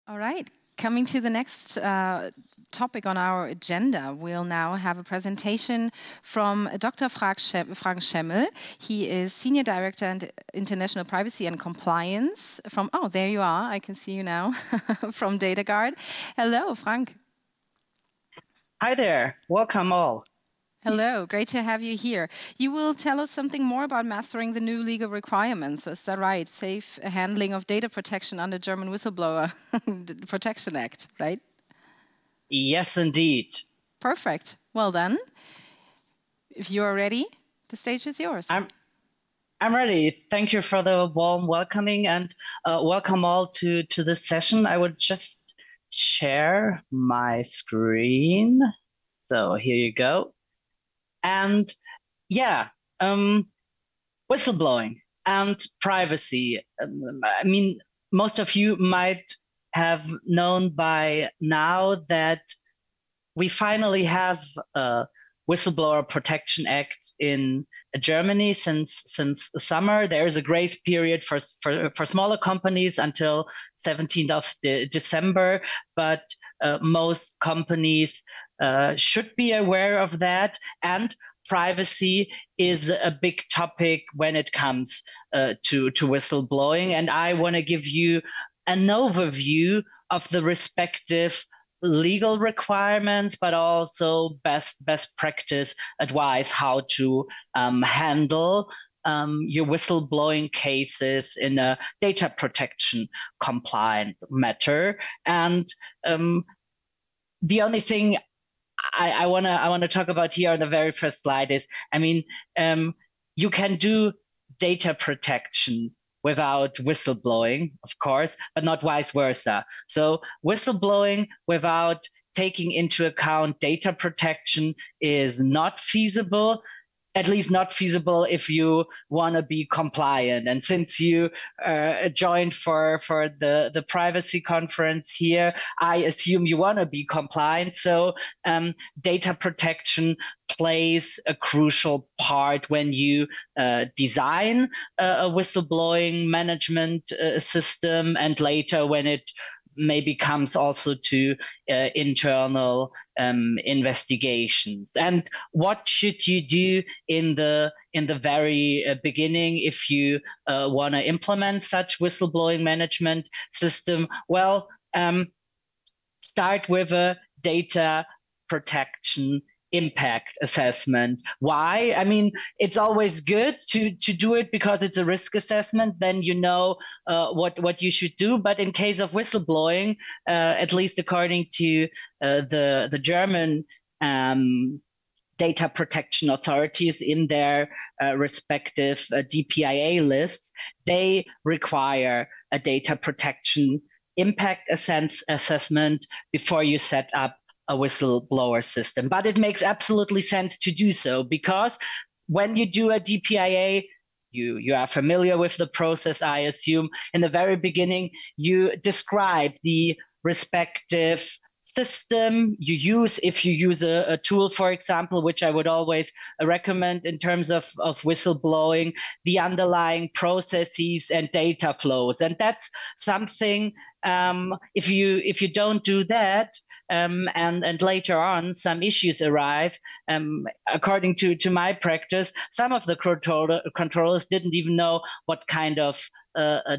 All right, coming to the next topic on our agenda, we'll now have a presentation from Dr. Frank Schemmel. He is Senior Director in International Privacy and Compliance from, oh, there you are, I can see you now, from DataGuard. Hello, Frank. Hi there, welcome all. Hello, great to have you here. You will tell us something more about mastering the new legal requirements. Is that right? Safe handling of data protection under German Whistleblower Protection Act, right? Yes, indeed. Perfect. Well then, if you are ready, the stage is yours. I'm ready. Thank you for the warm welcoming and welcome all to this session. I would just share my screen. So here you go. And yeah, whistleblowing and privacy. I mean, most of you might have known by now that we finally have a Whistleblower Protection Act in Germany since the summer. There is a grace period for smaller companies until 17th of December, but most companies should be aware of that. And privacy is a big topic when it comes to whistleblowing. And I want to give you an overview of the respective legal requirements, but also best practice advice how to handle your whistleblowing cases in a data protection compliant matter. And the only thing I wanna talk about here on the very first slide is, I mean, you can do data protection without whistleblowing, of course, but not vice versa. So whistleblowing without taking into account data protection is not feasible, at least not feasible if you want to be compliant. And since you joined for the privacy conference here, I assume you want to be compliant. So data protection plays a crucial part when you design a whistleblowing management system, and later when it maybe comes also to internal investigations. And what should you do in the very beginning if you want to implement such whistleblowing management system? Well, start with a data protection impact assessment. Why? I mean, it's always good to do it because it's a risk assessment. Then you know what you should do. But in case of whistleblowing, at least according to the German data protection authorities in their respective DPIA lists, they require a data protection impact assessment before you set up a whistleblower system. But it makes absolutely sense to do so, because when you do a DPIA, you are familiar with the process, I assume. In the very beginning, you describe the respective system you use. If you use a tool, for example, which I would always recommend in terms of whistleblowing, the underlying processes and data flows. And that's something, if you don't do that, and later on some issues arrive, according to my practice, some of the controllers didn't even know what kind of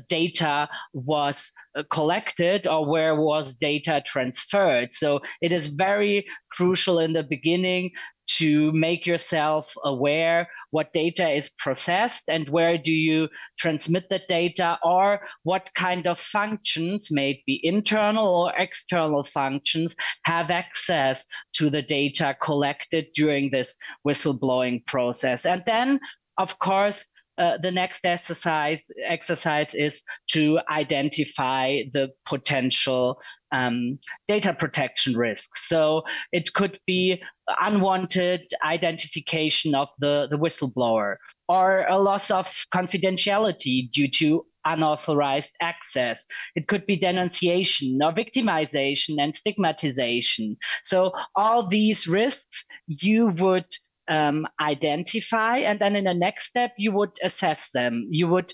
data was collected or where was data transferred. So it is very crucial in the beginning to make yourself aware what data is processed and where do you transmit the data, or what kind of functions, may it be internal or external functions, have access to the data collected during this whistleblowing process. And then, of course, the next exercise is to identify the potential data protection risks. So it could be unwanted identification of the whistleblower, or a loss of confidentiality due to unauthorized access. It could be denunciation or victimization and stigmatization. So all these risks you would identify, and then in the next step, you would assess them. You would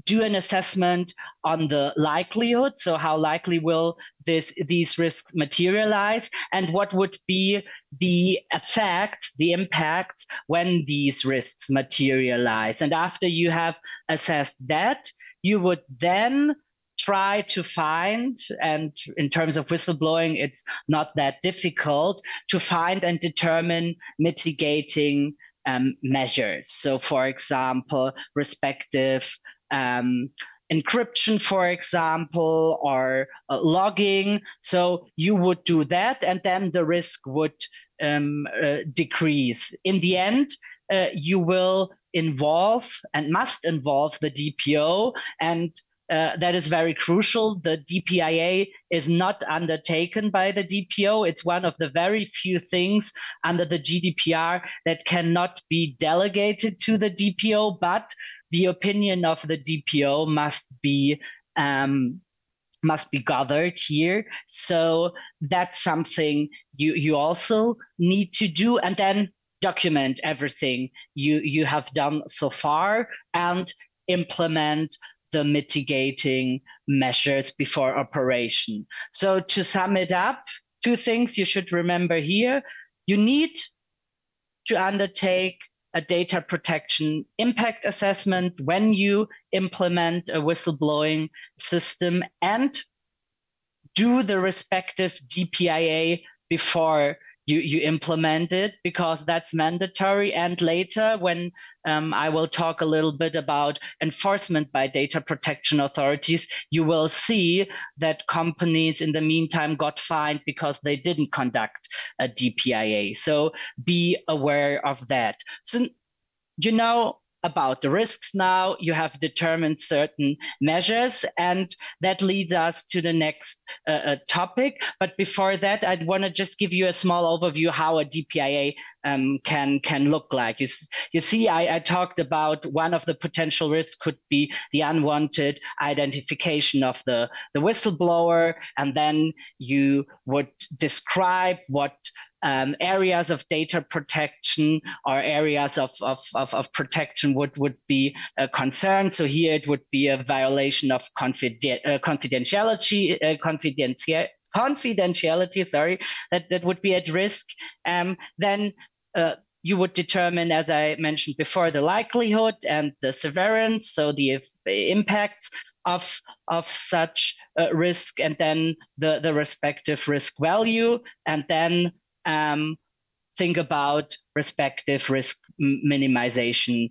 do an assessment on the likelihood, so how likely will these risks materialize, and what would be the effect, the impact when these risks materialize. And after you have assessed that, you would then try to find, and in terms of whistleblowing, it's not that difficult, to find and determine mitigating measures. So, for example, respective encryption, for example, or logging. So you would do that, and then the risk would decrease. In the end, you will involve and must involve the DPO, and that is very crucial. The DPIA is not undertaken by the DPO. It's one of the very few things under the GDPR that cannot be delegated to the DPO, but the opinion of the DPO must be gathered here. So that's something you also need to do, and then document everything you have done so far and implement the mitigating measures before operation. So to sum it up, 2 things you should remember here. You need to undertake a data protection impact assessment when you implement a whistleblowing system, and do the respective DPIA before you implement it, because that's mandatory. And later, when I will talk a little bit about enforcement by data protection authorities, you will see that companies in the meantime got fined because they didn't conduct a DPIA. So be aware of that. So you know about the risks now, you have determined certain measures, and that leads us to the next topic. But before that, I'd want to just give you a small overview how a DPIA can look like. You see, I talked about one of the potential risks could be the unwanted identification of the whistleblower, and then you would describe what areas of data protection or areas of protection would be concerned. So here it would be a violation of confidentiality, sorry, that would be at risk. Then you would determine, as I mentioned before, the likelihood and the severance, so the impacts of such risk, and then the respective risk value, and then think about respective risk minimization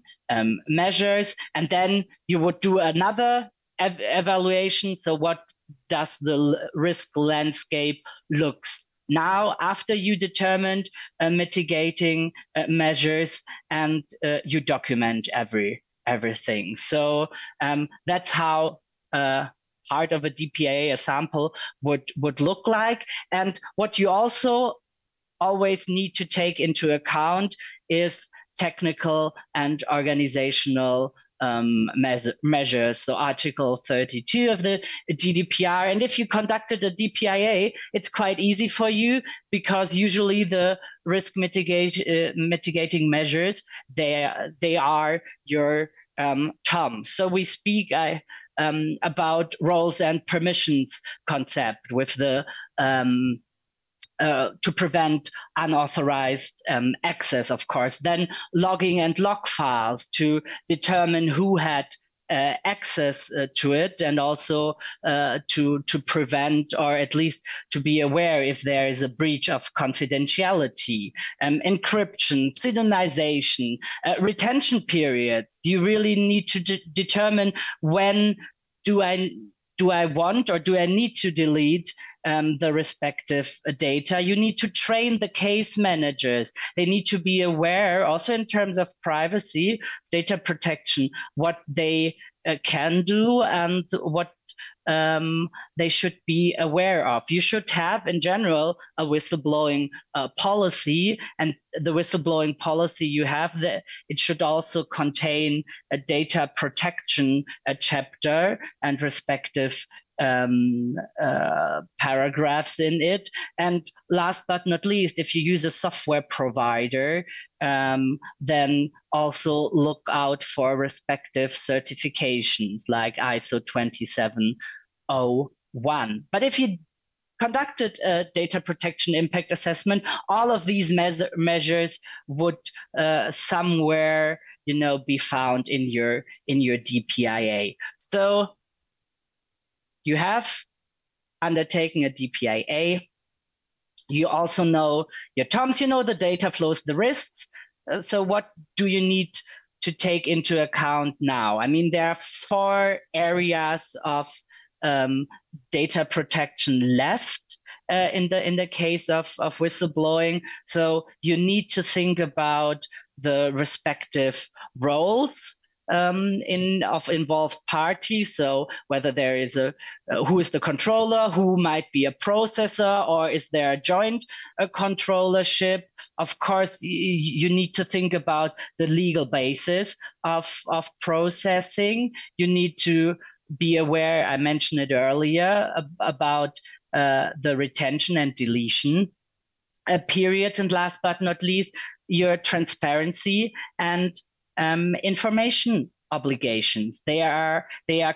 measures. And then you would do another evaluation. So what does the risk landscape looks now after you determined mitigating measures, and you document everything. So that's how part of a DPIA, a sample, would look like. And what you also always need to take into account is technical and organizational measures. So Article 32 of the GDPR. And if you conducted a DPIA, it's quite easy for you, because usually the risk mitigating measures, they are your terms. So we speak about roles and permissions concept with the to prevent unauthorized access, of course. Then logging and log files to determine who had access to it, and also to prevent, or at least to be aware if there is a breach of confidentiality, encryption, pseudonymization, retention periods. You really need to determine when do I want or do I need to delete the respective data. You need to train the case managers. They need to be aware, also in terms of privacy, data protection, what they can do and what they should be aware of. You should have, in general, a whistleblowing policy, and the whistleblowing policy you have, it should also contain a data protection chapter and respective paragraphs in it. And last but not least, if you use a software provider, then also look out for respective certifications like ISO 27001. But if you conducted a data protection impact assessment, all of these measures would somewhere, be found in your DPIA. So you have undertaken a DPIA. You also know your terms, the data flows, the risks. So what do you need to take into account now? I mean, there are 4 areas of data protection left in the case of whistleblowing. So you need to think about the respective roles of involved parties. So whether there is who is the controller, who might be a processor, or is there a joint controllership? Of course, you need to think about the legal basis of processing. You need to be aware, I mentioned it earlier, about the retention and deletion periods. And last but not least, your transparency and information obligations. They are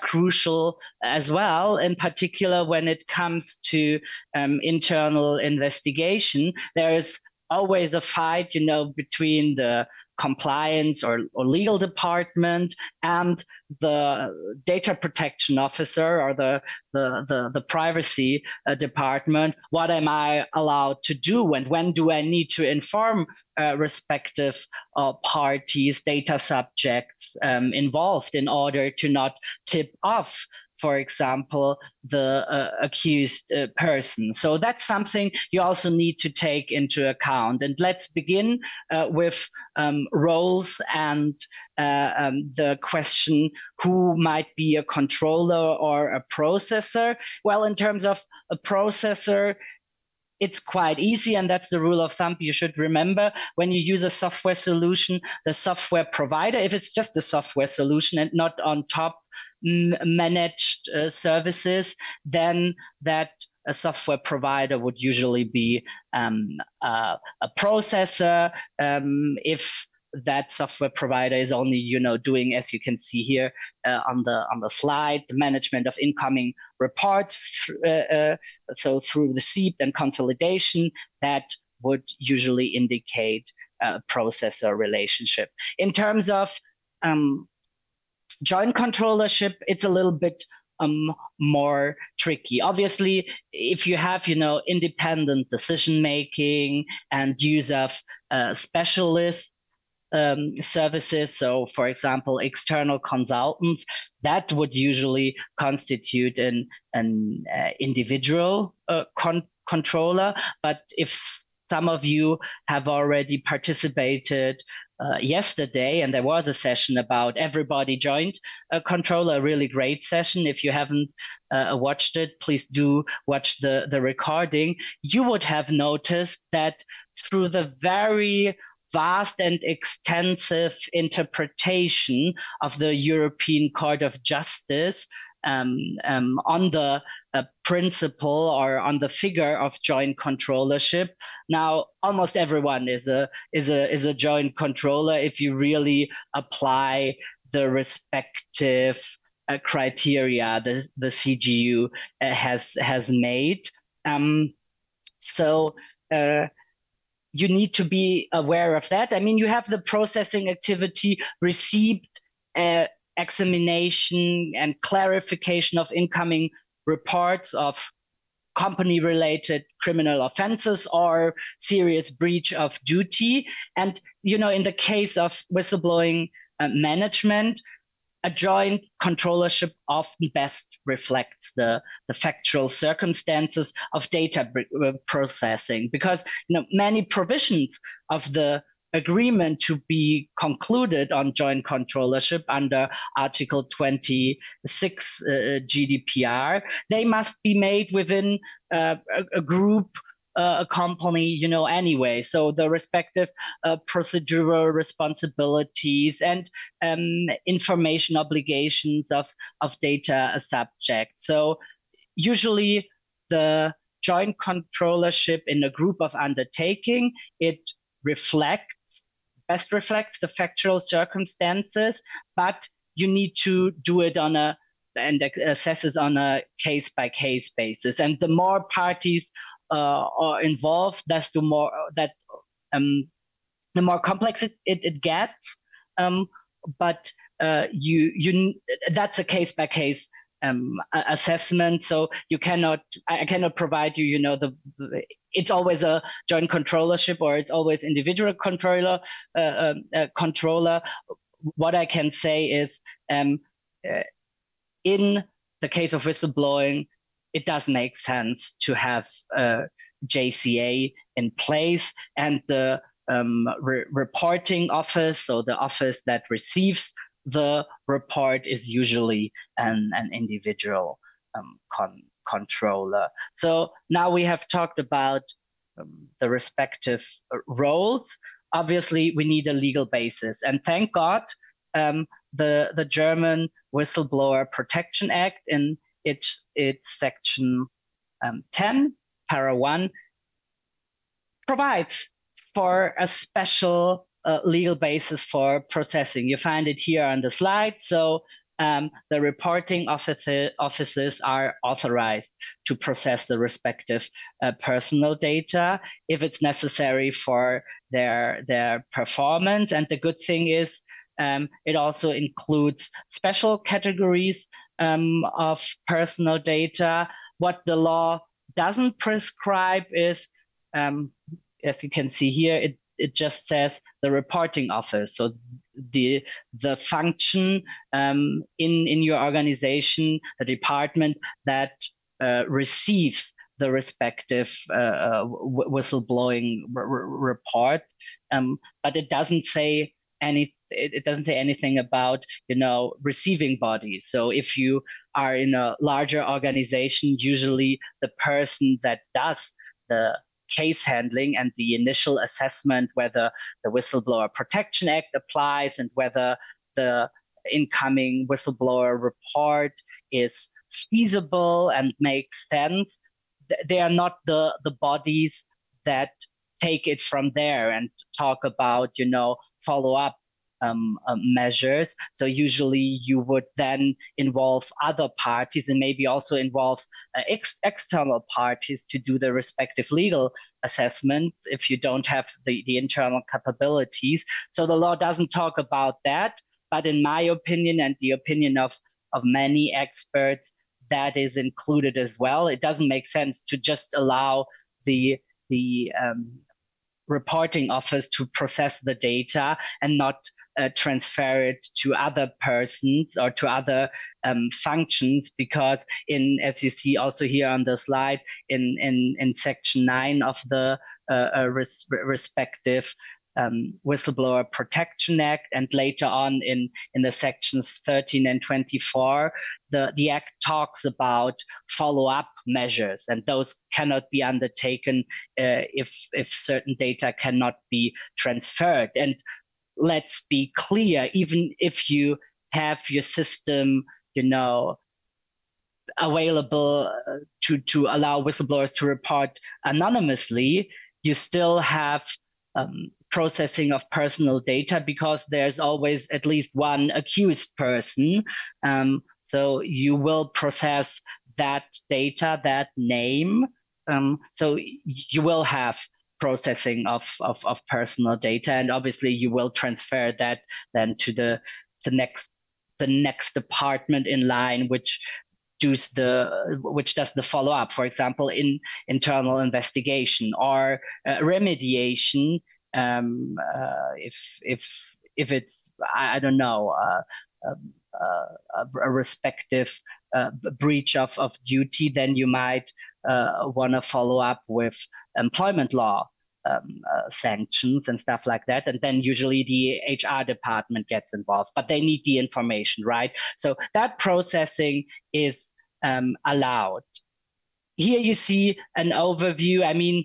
crucial as well, in particular when it comes to internal investigation. There is always a fight, between the compliance or legal department and the data protection officer or the privacy department. What am I allowed to do, and when do I need to inform respective parties, data subjects involved, in order to not tip off, for example, the accused person? So that's something you also need to take into account. And let's begin with roles and the question, who might be a controller or a processor? Well, in terms of a processor, it's quite easy, and that's the rule of thumb you should remember. When you use a software solution, the software provider, if it's just a software solution and not on top managed services, then that a software provider would usually be a processor. If that software provider is only, doing, as you can see here on the slide, the management of incoming reports, so through receipt and consolidation, that would usually indicate a processor relationship. In terms of joint controllership, it's a little bit more tricky. Obviously, if you have, independent decision making and use of specialist services, so for example, external consultants, that would usually constitute an individual controller. But if some of you have already participated yesterday, and there was a session about everybody joint controller, a really great session. If you haven't watched it, please do watch the recording. You would have noticed that through the very vast and extensive interpretation of the European Court of Justice on the principle or on the figure of joint controllership. Now, almost everyone is a joint controller if you really apply the respective criteria the CGU has made. So you need to be aware of that. I mean, you have the processing activity, receipt, examination, and clarification of incoming reports of company-related criminal offenses or serious breach of duty. And, in the case of whistleblowing management, a joint controllership often best reflects the factual circumstances of data processing, because many provisions of the agreement to be concluded on joint controllership under Article 26 GDPR, they must be made within a group, a company, anyway. So the respective procedural responsibilities and information obligations of data subjects. So usually the joint controllership in a group of undertaking, it best reflects the factual circumstances, but you need to do it and assess it on a case-by-case basis. And the more parties are involved, the more complex it gets. But that's a case-by-case assessment. So I cannot provide you, it's always a joint controllership or it's always individual controller. What I can say is, in the case of whistleblowing, it does make sense to have JCA in place, and the reporting office, so the office that receives the report, is usually an individual controller. So now we have talked about the respective roles. Obviously, we need a legal basis, and thank God, the German Whistleblower Protection Act in its section 10, para 1, provides for a special legal basis for processing. You find it here on the slide. So the reporting offices are authorized to process the respective personal data if it's necessary for their performance. And the good thing is, it also includes special categories of personal data. What the law doesn't prescribe is, as you can see here, it just says the reporting office. So the function in your organization, the department that receives the respective whistleblowing report, but it doesn't say anything about receiving bodies. So if you are in a larger organization, usually the person that does the case handling and the initial assessment whether the Whistleblower Protection Act applies and whether the incoming whistleblower report is feasible and makes sense, they are not the bodies that take it from there and talk about follow-up measures. So usually you would then involve other parties and maybe also involve external parties to do the respective legal assessments if you don't have the internal capabilities. So the law doesn't talk about that, but in my opinion and the opinion of many experts, that is included as well. It doesn't make sense to just allow the reporting office to process the data and not transfer it to other persons or to other functions, because as you see also here on the slide, in section 9 of the respective Whistleblower Protection Act, and later on in the sections 13 and 24, the Act talks about follow-up measures, and those cannot be undertaken if certain data cannot be transferred. And let's be clear, even if you have your system, available to allow whistleblowers to report anonymously, you still have processing of personal data, because there's always at least one accused person. So you will process that data, that name. So you will have processing of personal data, and obviously you will transfer that then to the next department in line, which does the follow-up, for example, in internal investigation or remediation, if it's, I don't know, a respective breach of duty, then you might want to follow up with employment law sanctions and stuff like that. And then usually the HR department gets involved, but they need the information, right? So that processing is allowed. Here you see an overview. I mean,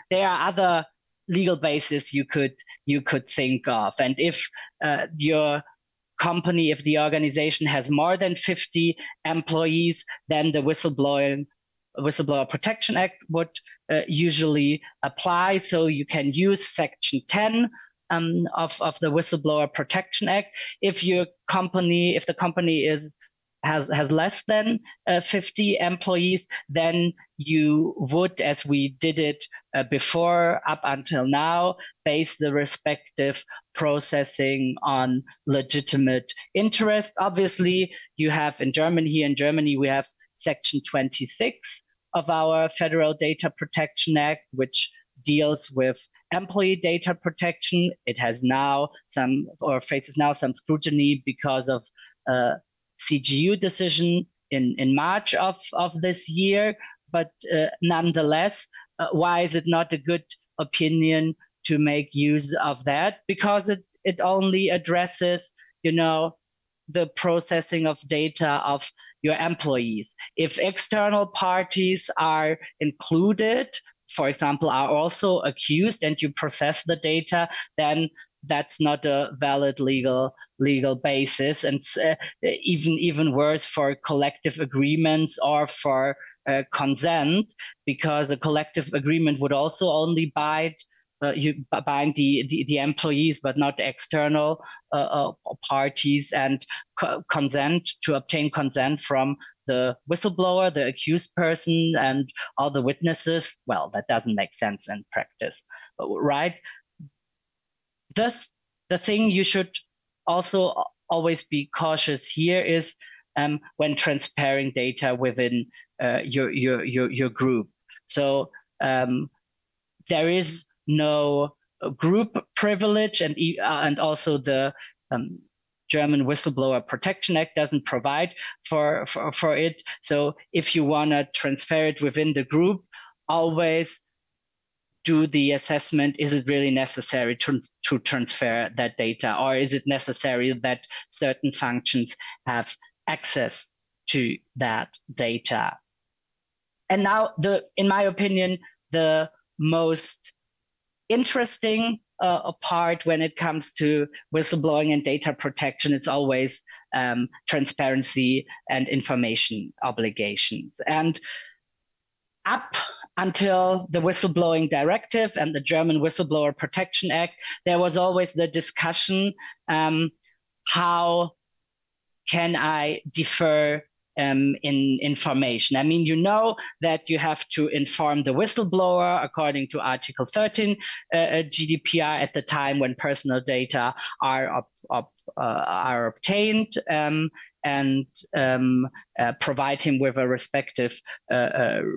there are other legal bases you could think of. And if your company, if the organization has more than 50 employees, then the Whistleblower Protection Act would usually apply. So you can use Section 10 of the Whistleblower Protection Act. If the company has less than 50 employees, then you would, as we did it before up until now, base the respective processing on legitimate interest. Obviously, you have in Germany, we have Section 26 of our Federal Data Protection Act, which deals with employee data protection. It has now faces now some scrutiny because of CGU decision in March of this year, but nonetheless, why is it not a good opinion to make use of that? Because it only addresses, the processing of data of your employees. If external parties are included, for example, are also accused, and you process the data, then that's not a valid legal basis, and even worse for collective agreements or for consent, because a collective agreement would also only bind the employees, but not external parties, and obtain consent from the whistleblower, the accused person, and all the witnesses. Well, that doesn't make sense in practice, right? The thing you should also always be cautious here is when transferring data within your group. So there is no group privilege, and also the German Whistleblower Protection Act doesn't provide for it. So if you want to transfer it within the group, always do the assessment, is it really necessary to transfer that data, or is it necessary that certain functions have access to that data? And now, in my opinion, the most interesting part when it comes to whistleblowing and data protection, it's always transparency and information obligations. And up until the Whistleblowing Directive and the German Whistleblower Protection Act, there was always the discussion, how can I defer in information? I mean, you know that you have to inform the whistleblower according to Article 13 GDPR at the time when personal data are obtained, and provide him with a respective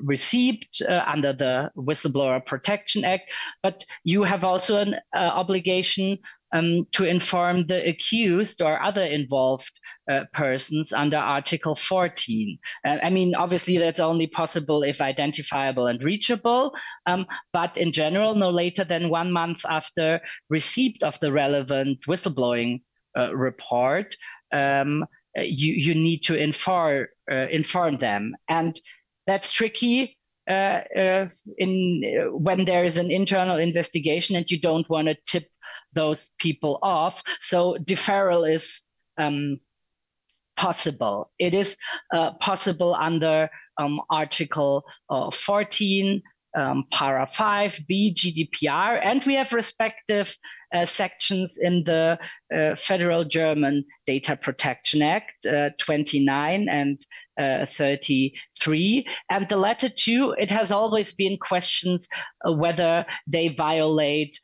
receipt under the Whistleblower Protection Act. But you have also an obligation to inform the accused or other involved persons under Article 14. I mean, obviously, that's only possible if identifiable and reachable, but in general, no later than 1 month after receipt of the relevant whistleblowing report, you need to inform them. And that's tricky when there is an internal investigation and you don't want to tip those people off. So deferral is possible. It is possible under Article 14, Para 5B GDPR, and we have respective sections in the Federal German Data Protection Act 29 and 33. And the latter two, it has always been questions whether they violate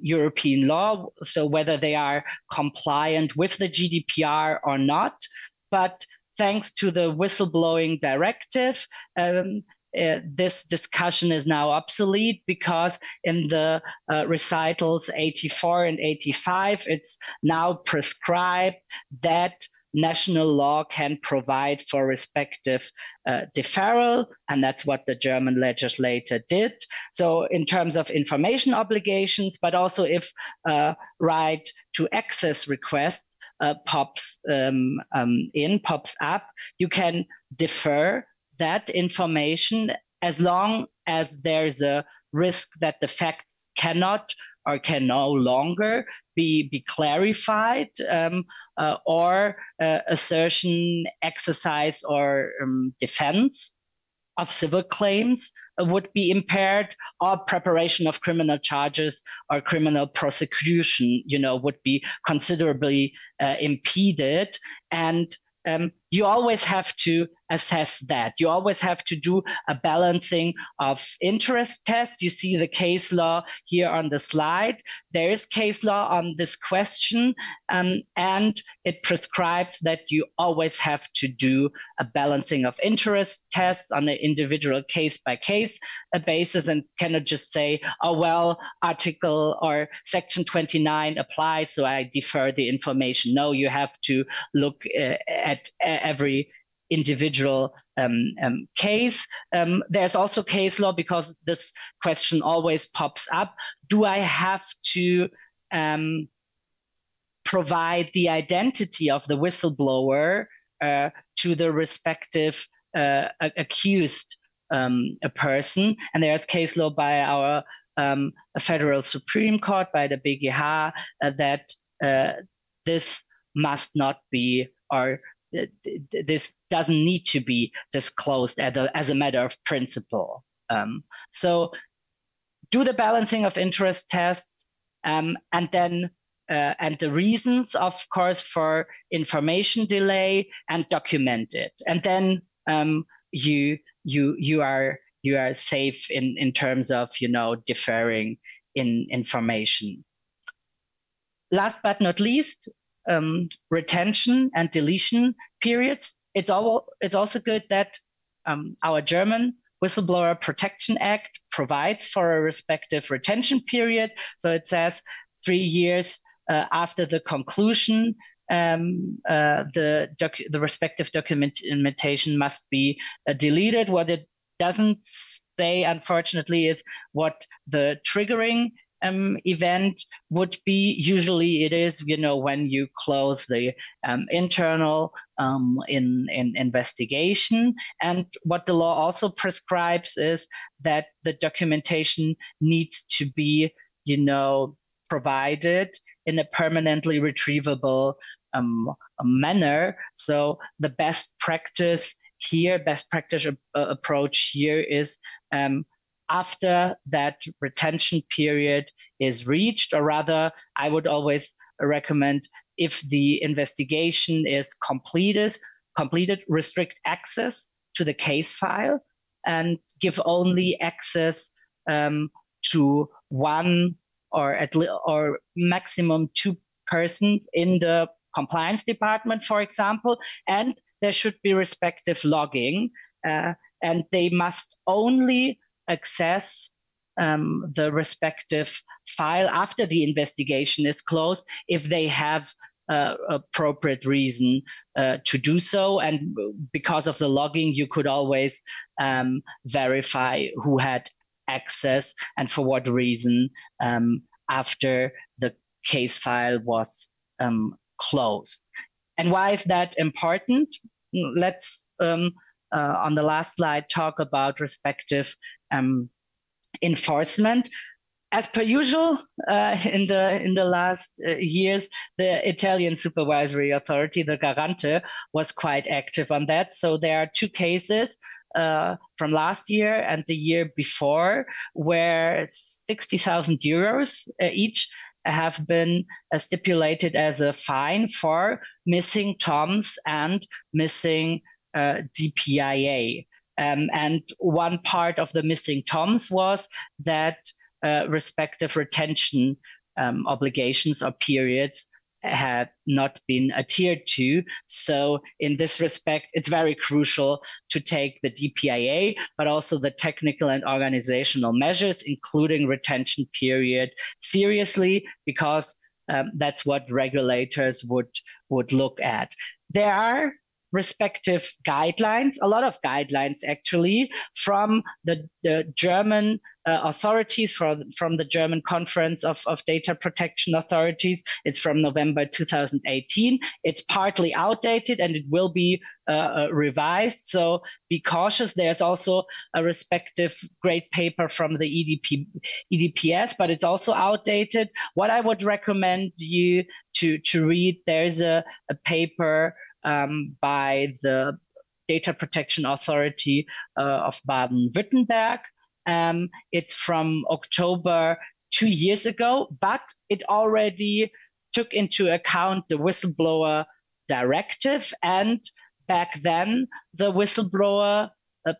European law, so whether they are compliant with the GDPR or not. But thanks to the Whistleblowing Directive, this discussion is now obsolete, because in the recitals 84 and 85, it's now prescribed that national law can provide for respective deferral, and that's what the German legislator did. So in terms of information obligations, but also if right to access request pops up, you can defer that information as long as there's a risk that the facts cannot or can no longer be clarified, or assertion, exercise, or defense of civil claims would be impaired, or preparation of criminal charges or criminal prosecution, would be considerably impeded. And you always have to assess that. You always have to do a balancing of interest tests. You see the case law here on the slide. There is case law on this question, and it prescribes that you always have to do a balancing of interest tests on an individual case-by-case basis, and cannot just say, oh, well, article or section 29 applies, so I defer the information. No, you have to look at every individual case. There's also case law, because this question always pops up. Do I have to provide the identity of the whistleblower to the respective accused person? And there's case law by our Federal Supreme Court, by the BGH, that this must not be, or this doesn't need to be disclosed as a matter of principle. So do the balancing of interest tests, and then and the reasons, of course, for information delay, and document it. And then you are safe in terms of deferring in information. Last but not least, retention and deletion periods. It's also good that our German Whistleblower Protection Act provides for a respective retention period. So it says 3 years after the conclusion, the respective documentation must be deleted. What it doesn't say, unfortunately, is what the triggering event would be. Usually it is, when you close the internal investigation. And what the law also prescribes is that the documentation needs to be, provided in a permanently retrievable manner. So the best practice approach here is after that retention period is reached, or rather, I would always recommend, if the investigation is completed, restrict access to the case file and give only access to one or maximum 2 persons in the compliance department, for example, and there should be respective logging, and they must only access the respective file after the investigation is closed if they have appropriate reason to do so. And because of the logging, you could always verify who had access and for what reason after the case file was closed. And why is that important? Let's on the last slide talk about respective enforcement. As per usual, in the last years, the Italian supervisory authority, the Garante, was quite active on that. So there are 2 cases from last year and the year before, where 60,000 euros each have been stipulated as a fine for missing toms and missing DPIA. And one part of the missing toms was that respective retention obligations or periods had not been adhered to. So in this respect, it's very crucial to take the DPIA, but also the technical and organizational measures, including retention period, seriously, because that's what regulators would look at. There are respective guidelines, a lot of guidelines actually, from the German authorities, from the German Conference of Data Protection Authorities. It's from November 2018. It's partly outdated and it will be revised. So be cautious. There's also a respective great paper from the EDPS, but it's also outdated. What I would recommend you to read, there's a paper by the Data Protection Authority of Baden-Württemberg. It's from October 2 years ago, but it already took into account the whistleblower directive and back then the Whistleblower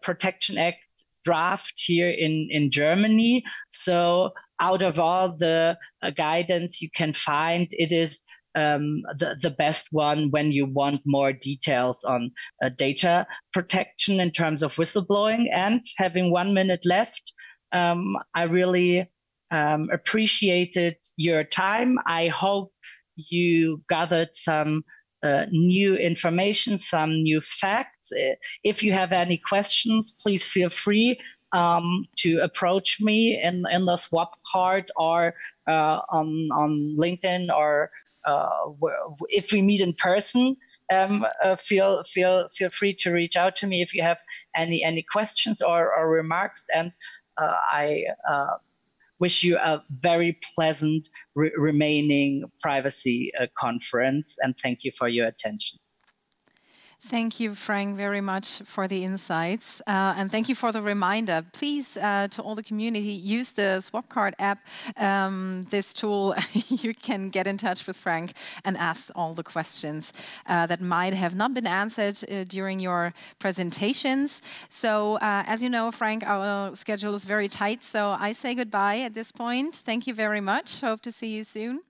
Protection Act draft here in Germany. So out of all the guidance you can find, it is the best one when you want more details on data protection in terms of whistleblowing. And having 1 minute left, I really appreciated your time. I hope you gathered some new information, some new facts. If you have any questions, please feel free to approach me in the swap card or on LinkedIn, or if we meet in person, feel free to reach out to me if you have any questions or remarks. And I wish you a very pleasant remaining privacy conference, and thank you for your attention. Thank you, Frank, very much for the insights. And thank you for the reminder. Please, to all the community, use the SwapCard app, this tool. You can get in touch with Frank and ask all the questions that might have not been answered during your presentations. So, as you know, Frank, our schedule is very tight. So I say goodbye at this point. Thank you very much. Hope to see you soon.